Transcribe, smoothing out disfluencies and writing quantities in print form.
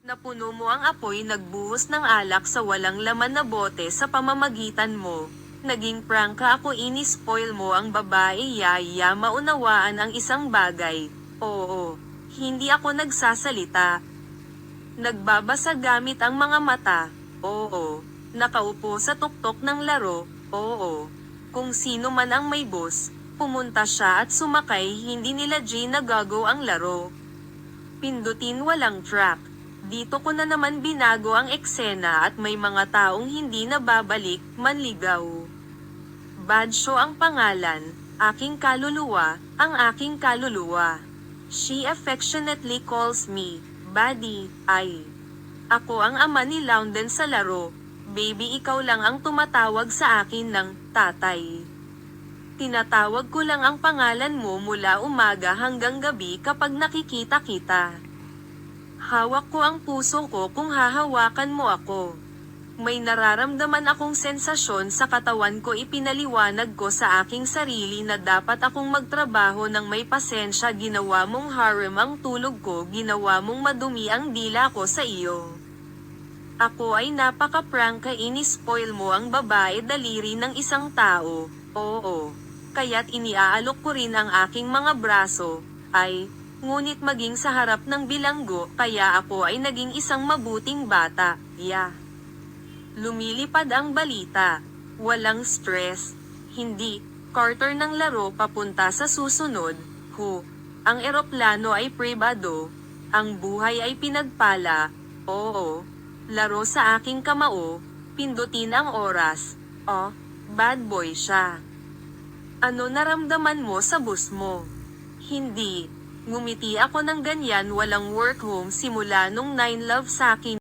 Napuno mo ang apoy, nagbuhos ng alak sa walang laman na bote sa pamamagitan mo. Naging prangka ako, ini-spoil mo ang babae, yaya, maunawaan ang isang bagay. Oo. Hindi ako nagsasalita. Nagbabasa gamit ang mga mata. Oo. Nakaupo sa tuktok ng laro. Oo. Kung sino man ang may bus, pumunta siya at sumakay, hindi nila G nagago ang laro. Pindutin walang track. Dito ko na naman binago ang eksena at may mga taong hindi na babalik, manligaw. Bad show ang pangalan, aking kaluluwa, ang aking kaluluwa. She affectionately calls me, Buddy, ay. Ako ang ama ni Lounden sa laro, baby, ikaw lang ang tumatawag sa akin ng tatay. Tinatawag ko lang ang pangalan mo mula umaga hanggang gabi kapag nakikita kita. Hawak ko ang puso ko kung hahawakan mo ako. May nararamdaman akong sensasyon sa katawan ko, ipinaliwanag ko sa aking sarili na dapat akong magtrabaho ng may pasensya, ginawa mong harem ang tulog ko, ginawa mong madumi ang dila ko sa iyo. Ako ay napaka-prangka, ini-spoil mo ang babae, daliri ng isang tao, oo. Kaya't iniaalok ko rin ang aking mga braso, ay, ngunit maging sa harap ng bilanggo, kaya ako ay naging isang mabuting bata, yeah. Lumilipad ang balita. Walang stress. Hindi. Quarter ng laro papunta sa susunod. Ang eroplano ay pribado. Ang buhay ay pinagpala. Oo. Laro sa aking kamao. Pindutin ang oras. Oh, bad boy siya. Ano naramdaman mo sa bus mo? Hindi. Ngumiti ako ng ganyan, walang work home simula nung 9 love sa akin.